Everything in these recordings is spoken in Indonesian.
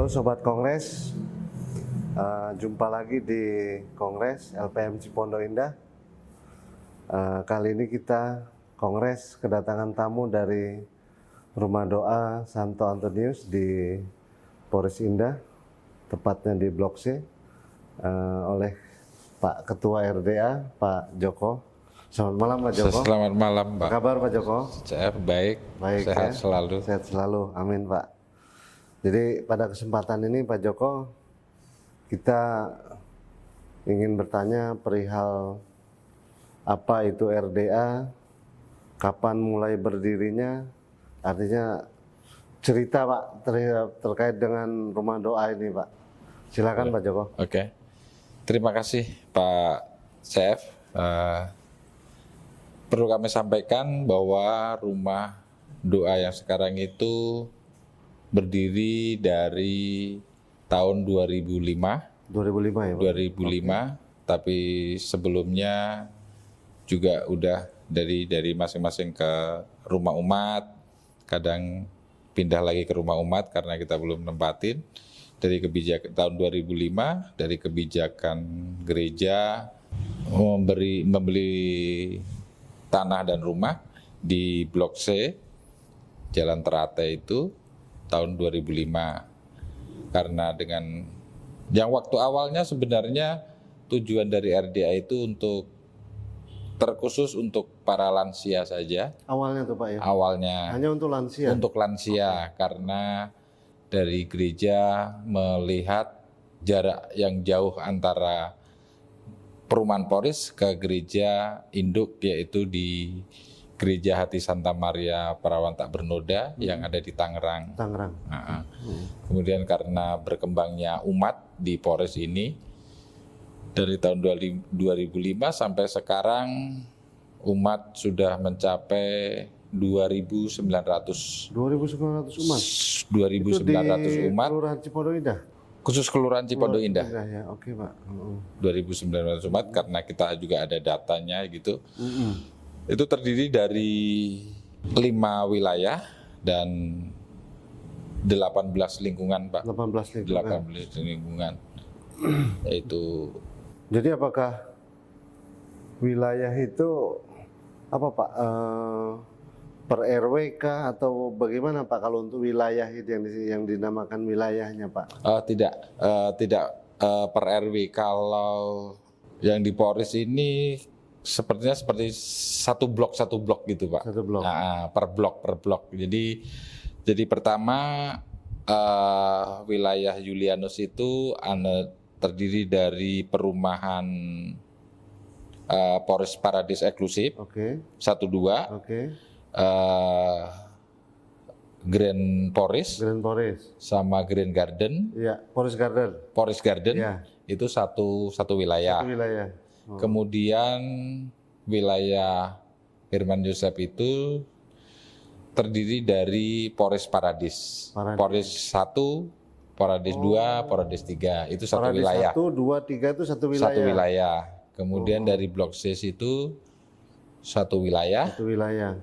Halo Sobat Kongres, jumpa lagi di Kongres LPM Cipondo Indah. Kali ini kita Kongres kedatangan tamu dari Rumah Doa Santo Antonius di Polres Indah, tepatnya di Blok C, oleh Pak Ketua RDA, Pak Joko. Selamat malam Pak Joko. Selamat malam Pak. Apa kabar Pak Joko? Saya baik, sehat ya? selalu. Sehat selalu, amin Pak. Jadi pada kesempatan ini Pak Joko, kita ingin bertanya perihal apa itu RDA, kapan mulai berdirinya, artinya cerita Pak terkait dengan Rumah Doa ini Pak. Silakan Pak Joko. Oke, terima kasih Pak Chef. Perlu kami sampaikan bahwa Rumah Doa yang sekarang itu berdiri dari tahun 2005. 2005 ya Pak? 2005, tapi sebelumnya juga udah dari masing-masing ke rumah umat, kadang pindah lagi ke rumah umat karena kita belum nempatin. Dari kebijakan tahun 2005, dari kebijakan gereja membeli tanah dan rumah di Blok C, Jalan Teratai itu tahun 2005. Karena dengan yang waktu awalnya sebenarnya tujuan dari RDA itu terkhusus untuk para lansia saja. Awalnya tuh Pak ya? Awalnya. Hanya untuk lansia? Untuk lansia, karena dari gereja melihat jarak yang jauh antara Perumahan Polres ke gereja induk, yaitu di Gereja Hati Santa Maria Perawan Tak Bernoda yang ada di Tangerang. Kemudian karena berkembangnya umat di Polres ini, dari tahun 2005 sampai sekarang umat sudah mencapai 2.900 umat? 2.900 umat. Kelurahan Cipondo Indah? Khusus Kelurahan Cipondo Indah. Ya. Oke Pak. 2.900 umat, karena kita juga ada datanya gitu. Itu terdiri dari 5 wilayah dan 18 lingkungan Pak. 18 lingkungan. Yaitu. Jadi apakah wilayah itu apa Pak? Per RW kah atau bagaimana Pak kalau untuk wilayah itu yang dinamakan wilayahnya Pak? Tidak per RW. Kalau yang di Polres ini sepertinya seperti satu blok gitu Pak. Satu blok. Nah, per blok. Jadi pertama wilayah Julianus itu terdiri dari perumahan Polres Paradis Eksklusif. 1-2. Grand Polres sama Grand Garden. Iya, Polres Garden. Ya. Itu satu wilayah. Kemudian wilayah Firman Yosef itu terdiri dari Polres Paradis. Polres 1, Paradis 2, Paradis 3. Itu satu wilayah. 1, 2, 3 itu satu wilayah. Satu wilayah. Kemudian dari Blok C itu satu wilayah.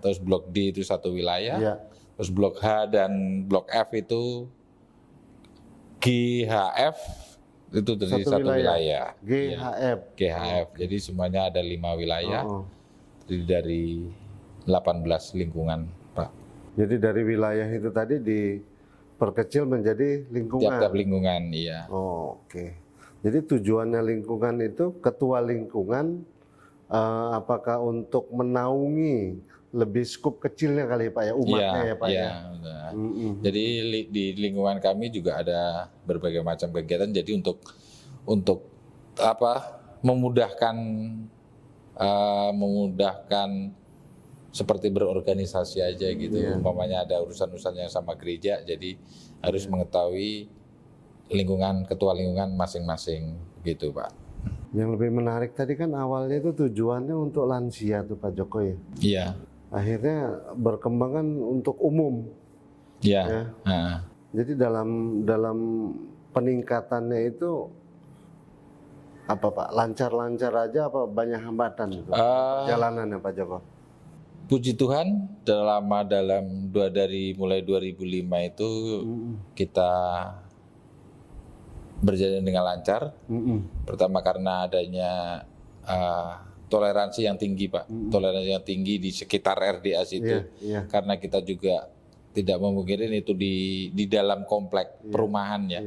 Terus Blok D itu satu wilayah. Ya. Terus Blok H dan Blok F itu GHF itu dari satu wilayah. GHF. Jadi semuanya ada 5 wilayah. Terdiri dari 18 lingkungan, Pak. Jadi dari wilayah itu tadi diperkecil menjadi lingkungan. Tiap-tiap lingkungan, iya. Oke. Jadi tujuannya lingkungan itu ketua lingkungan apakah untuk menaungi lebih skup kecilnya kali Pak ya, umatnya ya Pak ya. Jadi di lingkungan kami juga ada berbagai macam kegiatan. Jadi untuk memudahkan seperti berorganisasi aja gitu. Umpamanya ada urusan-urusan yang sama gereja, jadi harus mengetahui ketua lingkungan masing-masing gitu Pak. Yang lebih menarik tadi kan awalnya itu tujuannya untuk lansia tuh Pak Joko ya. Iya. Akhirnya berkembang kan untuk umum. Iya. Ya. Jadi dalam peningkatannya itu apa Pak? Lancar-lancar aja apa banyak hambatan gitu? Jalanannya Pak Joko? Puji Tuhan, mulai 2005 itu kita berjalan dengan lancar. Pertama karena adanya toleransi yang tinggi, Pak. Toleransi yang tinggi di sekitar RDA situ. Karena kita juga tidak memungkinkan itu di dalam komplek perumahan ya.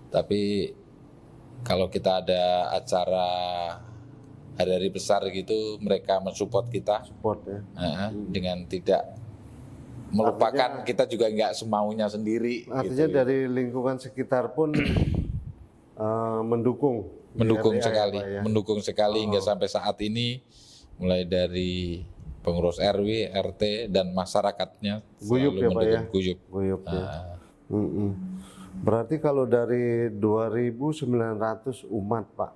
Tapi kalau kita ada acara hari-hari besar gitu, mereka mensupport kita. Dengan tidak melupakan, kita juga nggak semaunya sendiri. Artinya gitu. dari lingkungan sekitar pun mendukung sekali, mendukung sekali hingga sampai saat ini, mulai dari pengurus RW, RT dan masyarakatnya guyup selalu ya, Pak, mendukung, ya? Guyup ya. Berarti kalau dari 2.900 umat, Pak,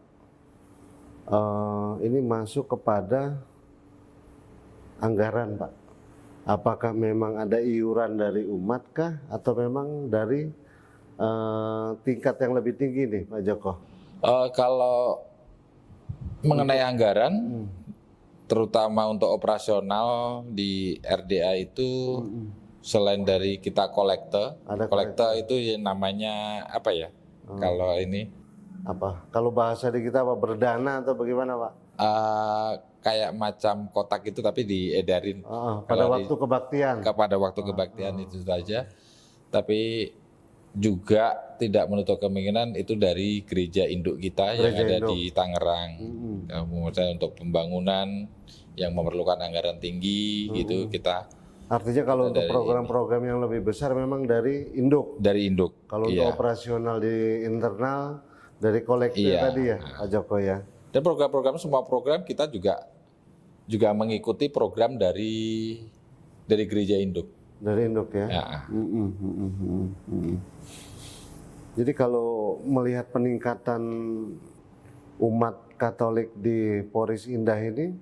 ini masuk kepada anggaran, Pak. Apakah memang ada iuran dari umat kah, atau memang dari tingkat yang lebih tinggi nih, Pak Joko? Kalau mengenai anggaran, terutama untuk operasional di RDA itu, selain dari kita kolektor itu yang namanya apa ya? Kalau ini apa? Kalau bahasa di kita apa, berdana atau bagaimana, Pak? Kayak macam kotak itu tapi diedarin pada waktu kebaktian. Pada waktu kebaktian itu saja. Tapi juga tidak menutup kemungkinan itu dari gereja induk kita yang ada di Tangerang. Misalnya untuk pembangunan yang memerlukan anggaran tinggi gitu, kita. Artinya kalau untuk program-program yang lebih besar memang dari induk. Dari induk. Kalau untuk operasional di internal dari kolektif tadi ya, Pak Joko ya. Dan program-program, semua program kita juga mengikuti program dari gereja induk. Dari induk ya. Jadi kalau melihat peningkatan umat Katolik di Poris Indah ini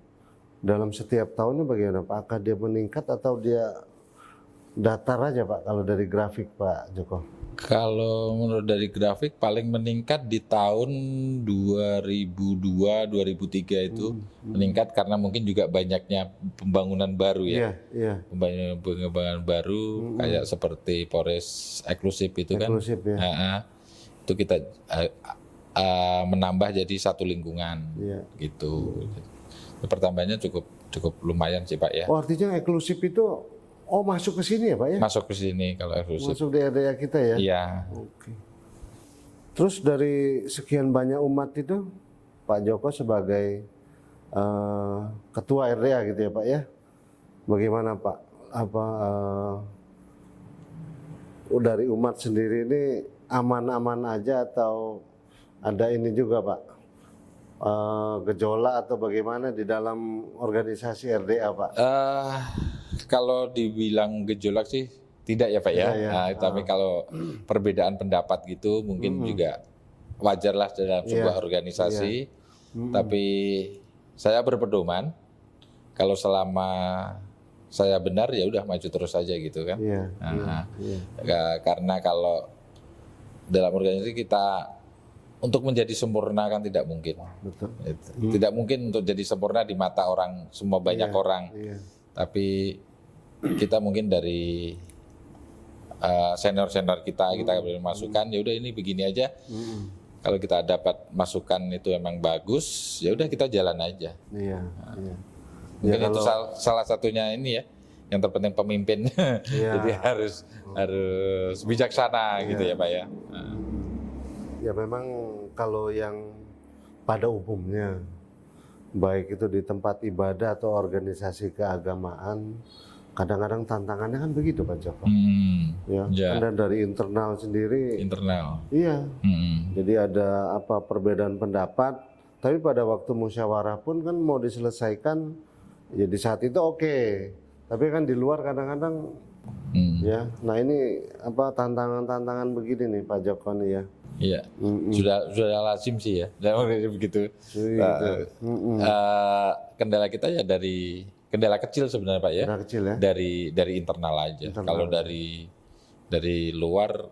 dalam setiap tahunnya bagaimana, Pak? Apakah dia meningkat atau dia datar aja, Pak, kalau dari grafik, Pak Joko? Kalau menurut dari grafik paling meningkat di tahun 2002-2003 itu meningkat karena mungkin juga banyaknya pembangunan baru ya. Pengembangan baru kayak seperti Polres eksklusif itu kan. Itu kita menambah jadi satu lingkungan gitu. Pertambahannya cukup lumayan sih, Pak ya. Oh, artinya eksklusif itu masuk ke sini ya, Pak ya? Masuk ke sini kalau eksklusif. Masuk di area kita ya? Iya. Oke. Terus dari sekian banyak umat itu, Pak Joko sebagai ketua RDA gitu ya, Pak ya? Bagaimana, Pak? Dari umat sendiri ini aman-aman aja atau ada ini juga, Pak? Gejolak atau bagaimana di dalam organisasi RDA, Pak? Kalau dibilang gejolak sih tidak ya, Pak ya. Tapi kalau perbedaan pendapat gitu mungkin juga wajarlah dalam sebuah organisasi. Tapi saya berpedoman kalau selama saya benar ya udah maju terus saja gitu kan. Karena kalau dalam organisasi kita untuk menjadi sempurna kan tidak mungkin. Betul. Tidak mungkin untuk jadi sempurna di mata orang, semua banyak orang. Tapi kita mungkin dari senior-senior kita boleh masukan, ya udah ini begini aja. Kalau kita dapat masukan itu emang bagus, ya udah kita jalan aja. Mungkin itu salah satunya ini ya, yang terpenting pemimpin. Jadi harus bijaksana gitu ya, Pak ya. Ya memang kalau yang pada umumnya, baik itu di tempat ibadah atau organisasi keagamaan, kadang-kadang tantangannya kan begitu, Pak Joko. Dan dari internal sendiri. Iya. Jadi ada perbedaan pendapat, tapi pada waktu musyawarah pun kan mau diselesaikan, ya di saat itu oke. Tapi kan di luar kadang-kadang, ya. Nah ini tantangan-tantangan begini nih, Pak Joko nih ya. Iya, sudah lazim sih ya, begitu. Kendala kita ya dari kendala kecil sebenarnya, Pak ya. Kendala kecil ya. Dari internal aja. Kalau dari luar,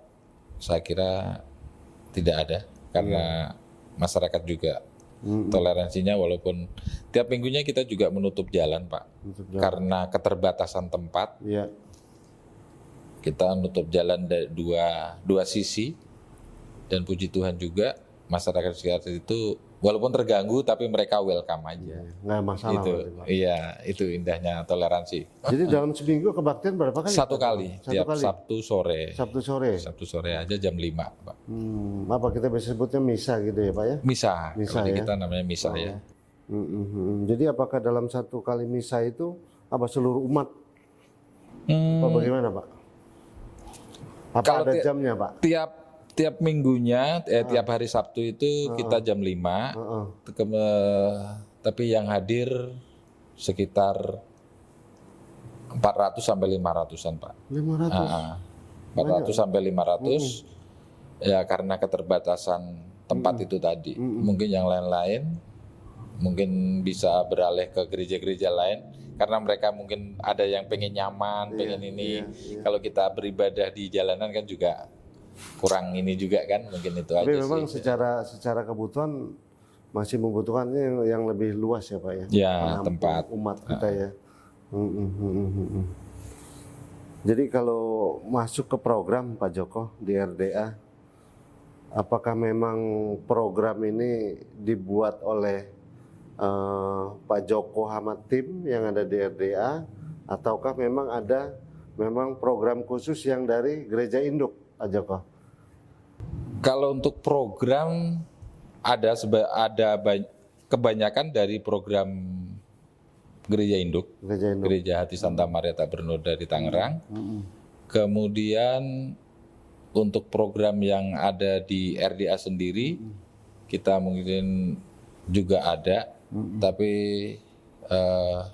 saya kira tidak ada, karena masyarakat juga toleransinya, walaupun tiap minggunya kita juga menutup jalan, Pak, karena keterbatasan tempat. Kita menutup jalan dari dua sisi. Dan puji Tuhan juga masyarakat sekitar itu walaupun terganggu tapi mereka welcome aja. Nggak masalah Itu, berarti, Pak. iya, itu indahnya toleransi. Jadi dalam seminggu kebaktian berapa kali? Satu Pak? kali, Satu tiap kali. Sabtu sore. Sabtu sore. Sabtu sore aja jam 5, Pak. Apa kita bisa sebutnya misa gitu ya Pak ya? Misa, Misa kalau di ya? kita namanya misa ya. Jadi apakah dalam satu kali misa itu apa seluruh umat? Hmm, Apa bagaimana Pak? Apa Kalau ada jamnya Pak? tiap minggunya, tiap hari Sabtu itu kita jam 5. Heeh. Tapi yang hadir sekitar 400 sampai 500-an, Pak. 500. 400 sampai 500 ya karena keterbatasan tempat itu tadi. Mungkin yang lain-lain mungkin bisa beralih ke gereja-gereja lain karena mereka mungkin ada yang pengen nyaman, pengen ini. Kalau kita beribadah di jalanan kan juga kurang ini juga kan, mungkin itu Tapi aja memang sih. secara kebutuhan masih membutuhkannya yang lebih luas ya Pak ya. Ya, Menampung tempat. umat kita ya. Jadi kalau masuk ke program Pak Joko di RDA, apakah memang program ini dibuat oleh Pak Joko sama tim yang ada di RDA, ataukah memang ada program khusus yang dari Gereja Induk Pak Joko? Kalau untuk program ada kebanyakan dari program Gereja Induk, Gereja Induk. Gereja Hati Santa Maria Tak Bernoda di Tangerang. Kemudian untuk program yang ada di RDA sendiri, kita mungkin juga ada, tapi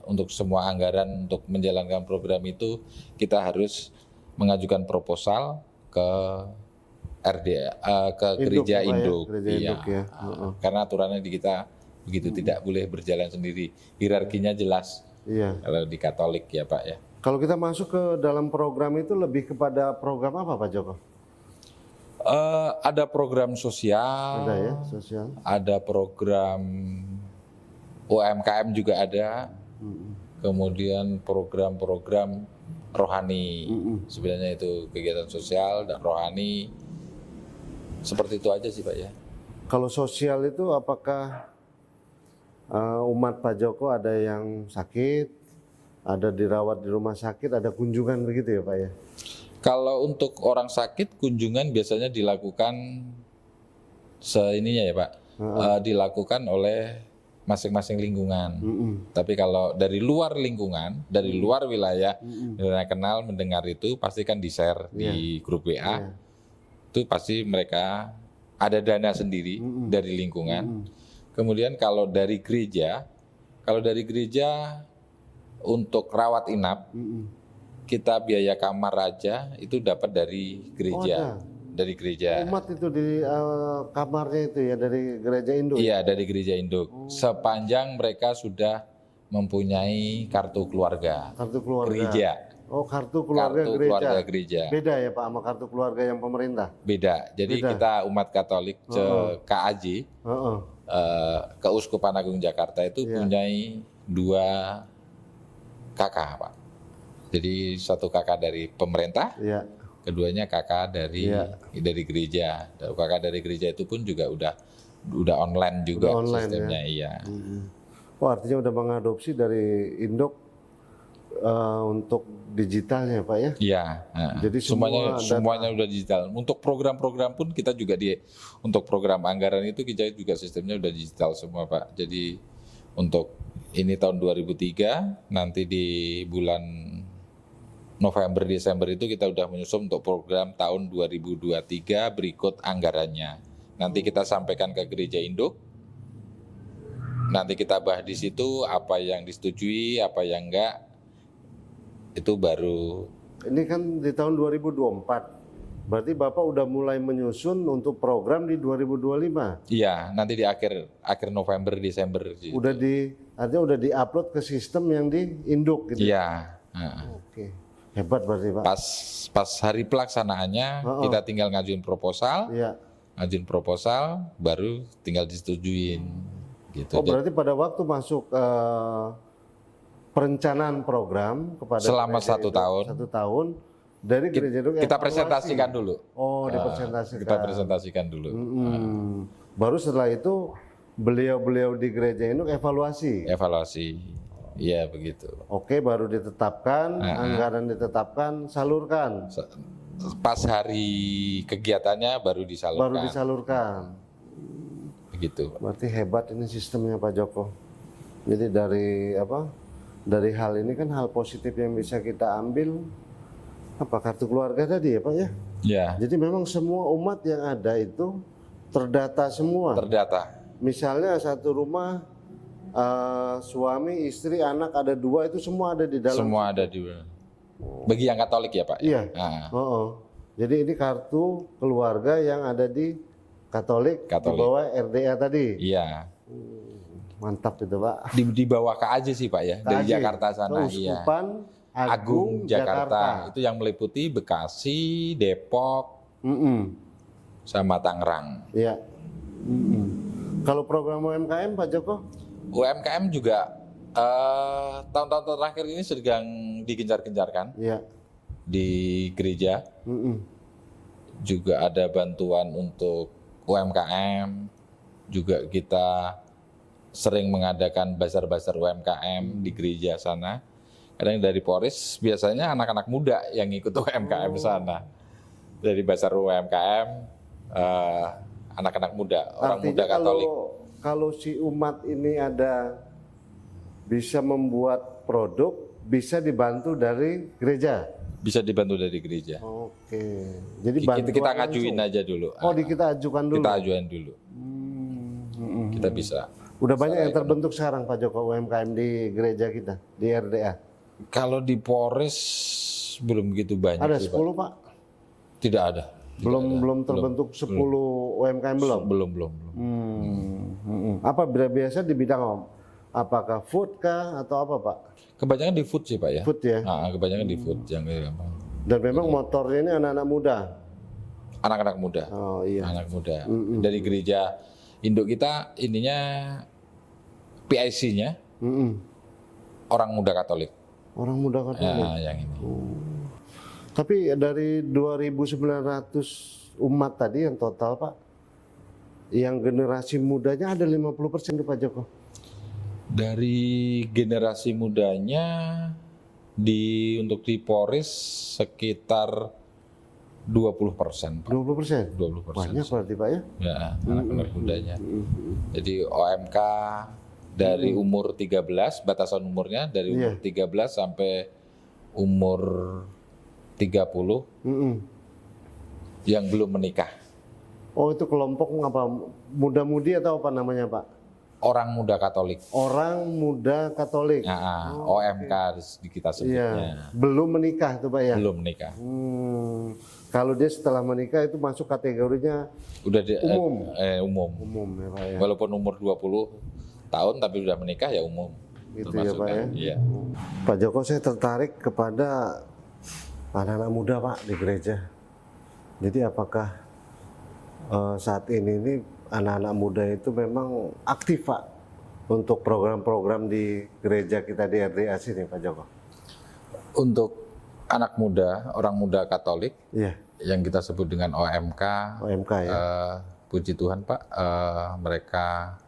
untuk semua anggaran untuk menjalankan program itu kita harus mengajukan proposal ke RDA, ke Gereja Pak ya, Induk. Gereja Iya. Induk ya. Karena aturannya di kita begitu, tidak boleh berjalan sendiri. Hierarkinya jelas Iya. kalau di Katolik ya Pak ya. Kalau kita masuk ke dalam program itu lebih kepada program apa Pak Joko? Ada program sosial, Ada ya, sosial. ada program UMKM juga ada, kemudian program-program rohani. Sebenarnya itu kegiatan sosial dan rohani, seperti itu aja sih Pak ya. Kalau sosial itu apakah umat Pak Joko ada yang sakit, ada dirawat di rumah sakit, ada kunjungan begitu ya Pak ya? Kalau untuk orang sakit, kunjungan biasanya dilakukan seininya ya Pak, dilakukan oleh masing-masing lingkungan. Tapi kalau dari luar lingkungan, dari luar wilayah, yang kenal mendengar itu pasti kan di-share di grup WA. Itu pasti mereka ada dana sendiri dari lingkungan. Kemudian kalau dari gereja untuk rawat inap, kita biaya kamar aja itu dapat dari gereja. Dari gereja. Umat itu di kamarnya itu ya dari Gereja Induk? Iya, dari Gereja Induk. Sepanjang mereka sudah mempunyai kartu keluarga. Kartu keluarga. Gereja. Oh, kartu keluarga Kartu gereja. keluarga gereja. Beda ya Pak sama kartu keluarga yang pemerintah? Beda. Jadi Beda. kita umat Katolik KAJ, Heeh. Keuskupan Agung Jakarta itu punyai 2 kakak, Pak. Jadi satu kakak dari pemerintah, Iya. keduanya kakak dari gereja. Dan kakak dari gereja itu pun juga udah online juga Udah online, sistemnya, iya. Oh, artinya udah mengadopsi dari Induk untuk digitalnya Pak ya? Iya. Jadi semuanya udah digital. Untuk program-program pun kita juga untuk program anggaran itu kita juga sistemnya udah digital semua Pak. Jadi untuk ini tahun 2003, nanti di bulan November Desember itu kita udah menyusun untuk program tahun 2023 berikut anggarannya. Nanti kita sampaikan ke Gereja Induk. Nanti kita bahas di situ apa yang disetujui, apa yang enggak. Itu baru. Ini kan di tahun 2024. Berarti Bapak udah mulai menyusun untuk program di 2025. Iya, nanti di akhir November Desember. Artinya udah di-upload ke sistem yang di Induk gitu. Iya. Oke. Hebat berarti Pak. Pas hari pelaksanaannya kita tinggal ngajuin proposal. Iya. Ngajuin proposal baru tinggal disetujuin gitu. Oh, berarti pada waktu masuk perencanaan program kepada selama gereja 1 itu, tahun 1 tahun Dari gereja itu Kita evaluasi. presentasikan dulu. Oh, dipresentasikan. Kita presentasikan dulu. Baru setelah itu beliau-beliau di gereja itu evaluasi. Evaluasi. Iya begitu. Oke, baru ditetapkan, anggaran ditetapkan, salurkan. Pas hari kegiatannya baru disalurkan. Baru disalurkan. Begitu. Berarti hebat ini sistemnya Pak Joko. Jadi dari apa? Dari hal ini kan hal positif yang bisa kita ambil apa kartu keluarga tadi ya Pak ya. Ya. Jadi memang semua umat yang ada itu terdata semua. Terdata. Misalnya satu rumah suami, istri, anak ada 2 itu semua ada di dalam. Semua ada di. Bagi yang Katolik ya Pak. Iya. Jadi ini kartu keluarga yang ada di Katolik. Di bawah RDA tadi. Iya. Mantap itu Pak. Di bawah KAJ sih Pak ya. Dari Jakarta sana. Keuskupan Agung Jakarta. Itu yang meliputi Bekasi, Depok, sama Tangerang. Iya. Kalau program UMKM Pak Joko? UMKM juga tahun-tahun terakhir ini sedang digencar-gencarkan. Iya. Di gereja. Juga ada bantuan untuk UMKM. Juga kita sering mengadakan bazar-bazar UMKM di gereja sana. Kadang dari Polres biasanya anak-anak muda yang ikut UMKM sana. Dari bazar UMKM anak-anak muda, orang Artinya muda Katolik. Kalau si umat ini ada bisa membuat produk, bisa dibantu dari gereja. Bisa dibantu dari gereja. Oke. Jadi Kita ngajuin aja dulu. Kita ajukan dulu. Kita ajuin dulu. Kita bisa. Udah banyak yang terbentuk sekarang Pak Joko UMKM di gereja kita, di RDA. Kalau di Polres belum begitu banyak. Ada sih, 10 Pak? Tidak ada. Belum terbentuk 10 UMKM belum? Belum. Apa biasa di bidang apakah food kah atau apa Pak? Kebanyakan di food sih Pak ya. Food ya. Kebanyakan di food yang Dan memang motornya ini anak-anak muda. Anak-anak muda. Oh iya. Anak muda. Dari gereja induk kita ininya PIC-nya orang muda Katolik. Orang muda Katolik. Yang ini. Tapi dari 2.900 umat tadi yang total Pak, yang generasi mudanya ada 50% tuh Pak Joko. Dari generasi mudanya untuk di Polres sekitar 20%. 20%? 20%. Banyak berarti Pak ya? Ya, anak-anak mudanya. Jadi OMK dari umur 13, batasan umurnya dari umur 13 sampai umur 30 yang belum menikah. Oh itu kelompok apa? Muda-mudi atau apa namanya Pak? Orang muda Katolik. Orang muda Katolik. OMK kita sebutnya. Belum menikah tuh Pak ya? Belum menikah. Kalau dia setelah menikah itu masuk kategorinya udah umum. Umum. Umum ya Pak ya. Walaupun umur 20 tahun tapi sudah menikah ya umum. Gitu ya Pak ya. Iya. Pak Joko, saya tertarik kepada anak-anak muda Pak di gereja. Jadi apakah saat ini anak-anak muda itu memang aktif Pak untuk program-program di gereja kita di RDA sini Pak Joko? Untuk anak muda, orang muda Katolik, yang kita sebut dengan OMK ya. Puji Tuhan Pak, mereka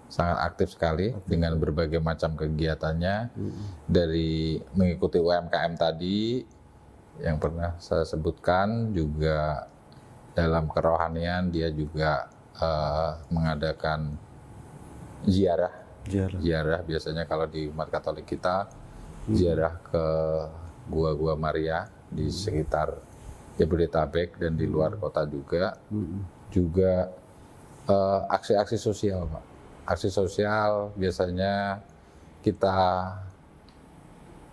sangat aktif sekali dengan berbagai macam kegiatannya, dari mengikuti UMKM tadi yang pernah saya sebutkan, juga dalam kerohanian dia juga mengadakan ziarah biasanya kalau di umat Katolik kita ziarah ke gua-gua Maria di sekitar Jabodetabek dan di luar kota juga. Juga aksi-aksi sosial Pak. Aksi sosial biasanya kita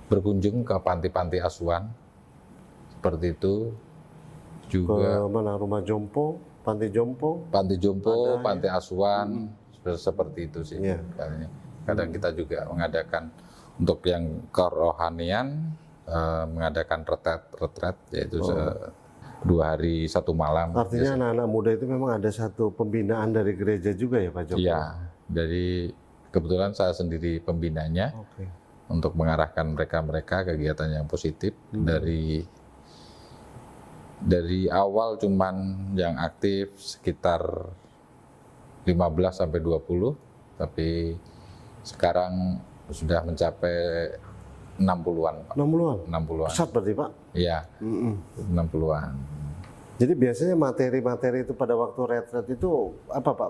berkunjung ke panti-panti asuhan seperti itu. Juga ke mana, rumah jompo, panti jompo, panti asuhan, seperti itu sih. Kadang kita juga mengadakan untuk yang kerohanian, mengadakan retret yaitu 2 hari 1 malam. Artinya anak-anak muda itu memang ada satu pembinaan dari gereja juga ya Pak Joko? Iya, dari kebetulan saya sendiri pembinanya untuk mengarahkan mereka kegiatan yang positif dari Dari awal cuman yang aktif sekitar 15 sampai 20, tapi sekarang sudah mencapai 60-an, Pak. 60-an? 60-an. Pesat berarti, Pak? Iya, 60-an. Jadi biasanya materi-materi itu pada waktu retret itu apa Pak?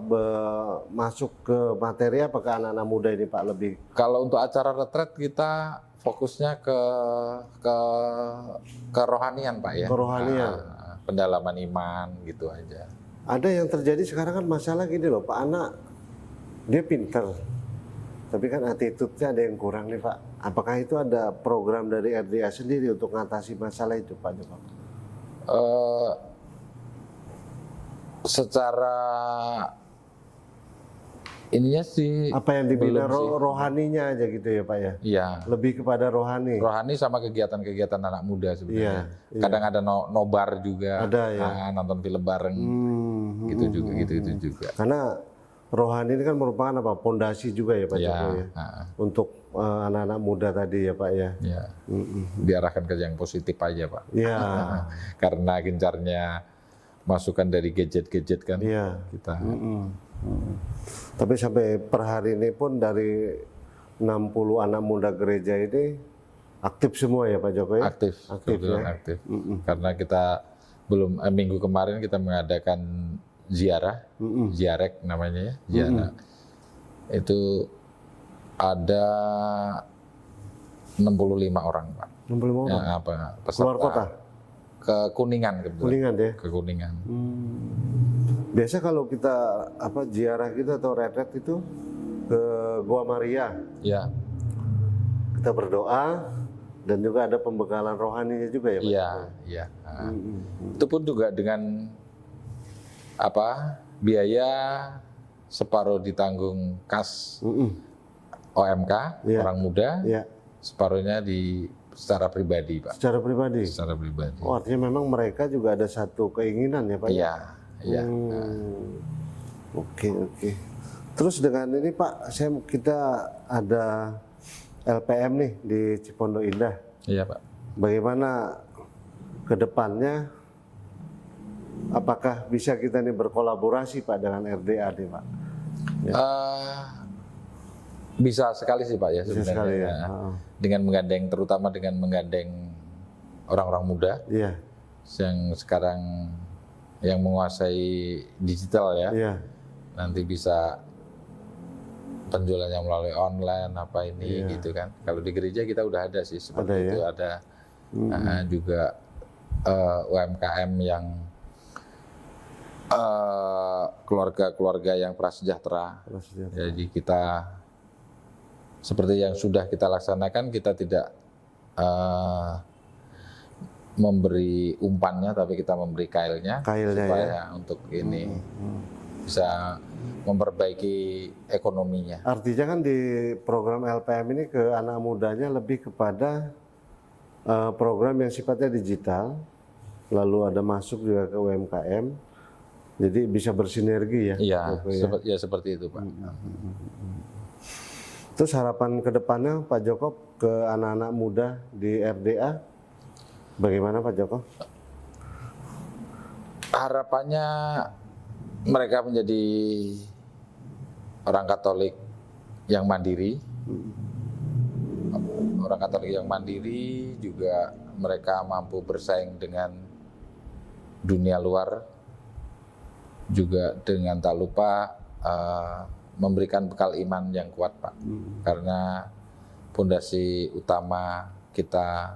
Masuk ke materi apa ke anak-anak muda ini Pak lebih? Kalau untuk acara retret kita fokusnya ke rohanian Pak ya. Kerohanian. Pendalaman iman gitu aja. Ada yang terjadi sekarang kan masalah gini loh Pak, anak dia pinter, tapi kan attitude-nya ada yang kurang nih Pak. Apakah itu ada program dari RDA sendiri untuk mengatasi masalah itu Pak Joko? Secara ininya sih apa yang dibina belum sih. Rohaninya aja gitu ya Pak ya? Iya. Lebih kepada rohani. Rohani sama kegiatan-kegiatan anak muda sebenarnya. Iya. Kadang ada nobar juga, Ada ya. nonton film bareng, gitu juga. Karena rohani ini kan merupakan apa? Pondasi juga ya Pak Iya. Joko ya? Untuk anak-anak muda tadi ya Pak ya? Ya. Diarahkan ke yang positif aja Pak. Iya. Karena gencarnya masukan dari gadget-gadget kan Iya. kita. Tapi sampai per hari ini pun dari 60 anak muda gereja ini aktif semua ya Pak Joko ya? Aktif, kebetulan ya? aktif. Karena kita belum minggu kemarin kita mengadakan ziarek namanya ya, ziarah. Itu ada 65 orang Pak. 65 orang? Yang apa? Peserta Keluar kota? ke Kuningan kebetulan. Kuningan ya? Ke Kuningan. Biasa kalau kita ziarah kita atau retret itu ke Gua Maria, Ya, kita berdoa dan juga ada pembekalan rohaninya juga ya Pak? iya, iya. Itu pun juga dengan biaya separuh ditanggung kas OMK Iya. orang muda, Iya. separuhnya secara pribadi Pak. Secara pribadi? Secara pribadi. Oh artinya memang mereka juga ada satu keinginan ya Pak? Iya, iya. Oke. Terus dengan ini Pak, kita ada LPM nih di Cipondo Indah. Iya Pak. Bagaimana ke depannya? Apakah bisa kita nih berkolaborasi Pak dengan RDA nih Pak? Bisa sekali sih Pak ya Bisa sebenarnya. sekali ya. Dengan menggandeng, terutama dengan menggandeng orang-orang muda Iya. yang sekarang yang menguasai digital ya. Iya. Nanti bisa penjualannya melalui online apa ini gitu kan. Kalau di gereja kita udah ada sih seperti Ada, itu. ya? Ada juga UMKM yang keluarga-keluarga yang prasejahtera. Jadi kita seperti yang sudah kita laksanakan, kita tidak memberi umpannya, tapi kita memberi kailnya supaya untuk ini bisa memperbaiki ekonominya. Artinya kan di program LPM ini ke anak mudanya lebih kepada program yang sifatnya digital, lalu ada masuk juga ke UMKM, jadi bisa bersinergi ya. Iya, ya seperti itu Pak. Terus harapan ke depannya Pak Joko ke anak-anak muda di RDA, bagaimana Pak Joko? Harapannya mereka menjadi orang Katolik yang mandiri. Orang Katolik yang mandiri juga mereka mampu bersaing dengan dunia luar, juga dengan tak lupa memberikan bekal iman yang kuat Pak. Karena fondasi utama kita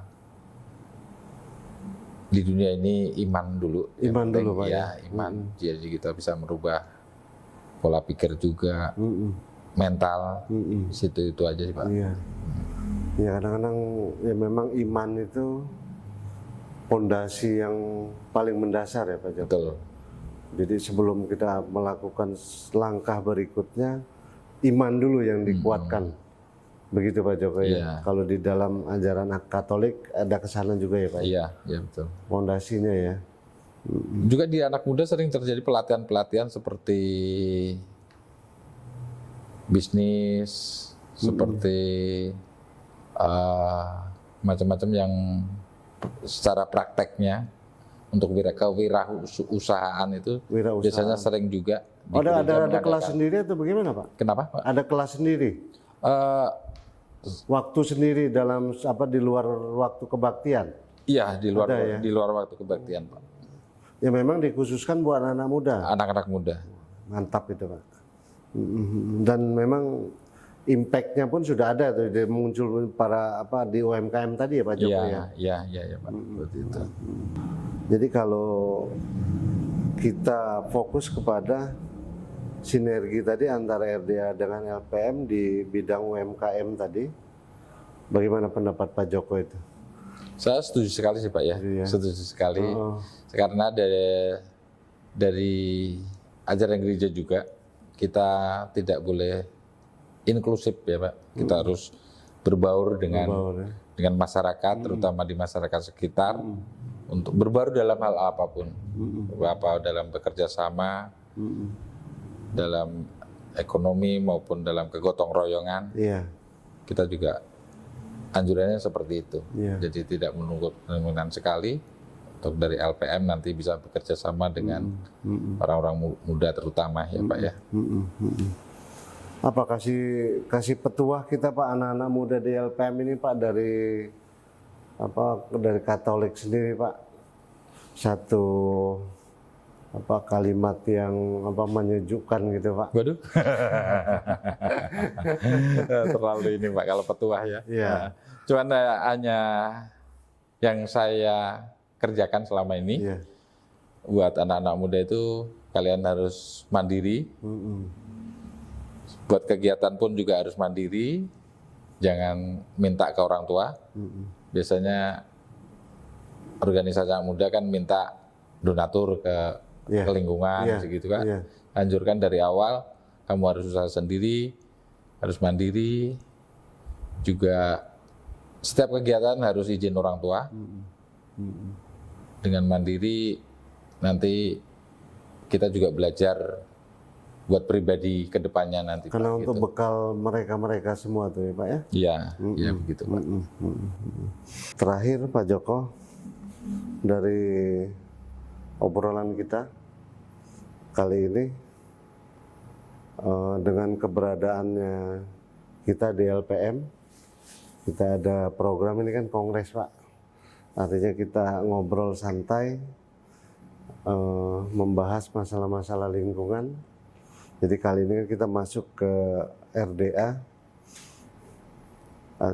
di dunia ini iman dulu. Iman dulu Pak ya. Iman. Jadi kita bisa merubah pola pikir juga, mental. Situ itu aja sih Pak. Iya. Ya kadang-kadang ya memang iman itu fondasi yang paling mendasar ya Pak Joko. Betul. Jadi sebelum kita melakukan langkah berikutnya, iman dulu yang dikuatkan. Begitu Pak Joko ya. Kalau di dalam ajaran Katolik ada kesana juga ya Pak. Iya, iya betul. Fondasinya ya. Juga di anak muda sering terjadi pelatihan-pelatihan seperti bisnis, seperti macam-macam yang secara prakteknya untuk kewirausahaan itu Wirausaha. biasanya sering juga di Ada gereja kelas mengadakan. sendiri atau bagaimana Pak? Kenapa, Pak? Ada kelas sendiri, Eh, waktu sendiri dalam di luar waktu kebaktian. iya, di luar Ada ya? di luar waktu kebaktian, Pak. Ya memang dikhususkan buat anak-anak muda. Anak-anak muda. Mantap itu Pak. Dan memang impact-nya pun sudah ada tuh, dia muncul di UMKM tadi ya Pak Joko ya. Iya, Pak. Seperti itu. Jadi kalau kita fokus kepada sinergi tadi antara RDA dengan LPM di bidang UMKM tadi, bagaimana pendapat Pak Joko itu? Saya setuju sekali sih, Pak ya. Iya. Setuju sekali. Oh. Karena dari ajaran gereja juga kita tidak boleh inklusif ya, Pak. Kita harus berbaur dengan Berbaur, ya. dengan masyarakat, terutama di masyarakat sekitar, untuk berbaur dalam hal apapun, apa dalam bekerja sama, dalam ekonomi maupun dalam kegotong royongan, Iya. kita juga anjurannya seperti itu. Iya. Jadi tidak menunggu kerumunan sekali. Untuk dari LPM nanti bisa bekerja sama dengan orang-orang muda terutama ya Pak ya. Apa kasih petuah kita Pak, anak-anak muda di LPM ini Pak, dari Katolik sendiri Pak, satu kalimat yang menyejukkan gitu Pak. Waduh. Terlalu ini Pak kalau petuah ya. Iya. Cuman hanya yang saya kerjakan selama ini Iya. buat anak-anak muda itu kalian harus mandiri. Buat kegiatan pun juga harus mandiri. Jangan minta ke orang tua. Biasanya organisasi anak muda kan minta donatur ke lingkungan segitu kan. Iya. Anjurkan dari awal kamu harus usaha sendiri, harus mandiri. Juga setiap kegiatan harus izin orang tua. Dengan mandiri nanti kita juga belajar buat pribadi ke depannya nanti. Karena Pak, untuk gitu. bekal mereka semua tuh ya Pak ya. Iya, iya begitu Pak. Terakhir Pak Joko, dari obrolan kita kali ini, dengan keberadaannya kita di LPM, kita ada program ini kan kongres Pak. Artinya kita ngobrol santai, membahas masalah-masalah lingkungan. Jadi kali ini kita masuk ke RDA.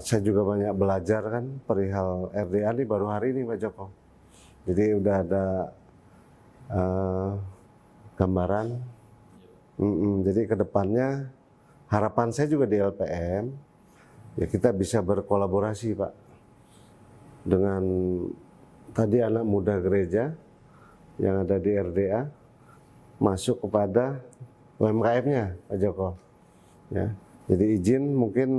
Saya juga banyak belajar kan perihal RDA ini baru hari ini Pak Joko. Jadi udah ada gambaran. Jadi kedepannya harapan saya juga di LPM ya kita bisa berkolaborasi Pak dengan tadi anak muda gereja yang ada di RDA masuk kepada UMKM-nya Pak Joko. Ya, jadi izin mungkin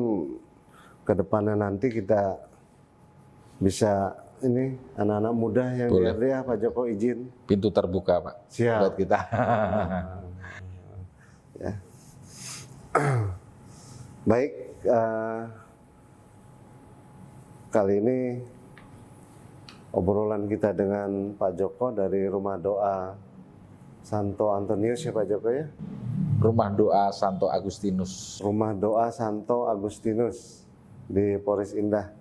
ke depannya nanti kita bisa ini anak-anak muda yang di RDA Pak Joko izin. Pintu terbuka Pak. Siap. Buat kita. Ya. Baik, kali ini obrolan kita dengan Pak Joko dari Rumah Doa Santo Antonius ya Pak Joko ya. Rumah Doa Santo Agustinus. Rumah Doa Santo Agustinus di Poris Indah.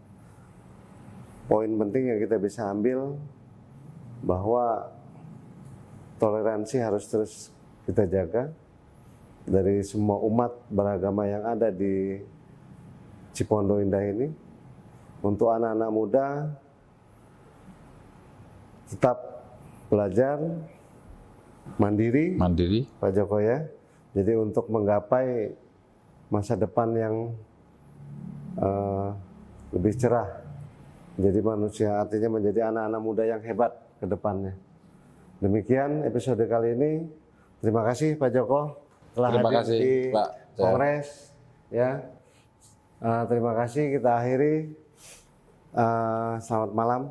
Poin penting yang kita bisa ambil bahwa toleransi harus terus kita jaga dari semua umat beragama yang ada di Cipondo Indah ini. Untuk anak-anak muda tetap belajar mandiri Pak Joko ya. Jadi untuk menggapai masa depan yang lebih cerah, menjadi manusia, artinya menjadi anak-anak muda yang hebat ke depannya. Demikian episode kali ini. Terima kasih Pak Joko telah Terima hadir kasih, di Pak. Kongres. Ya, terima kasih. Kita akhiri. Selamat malam.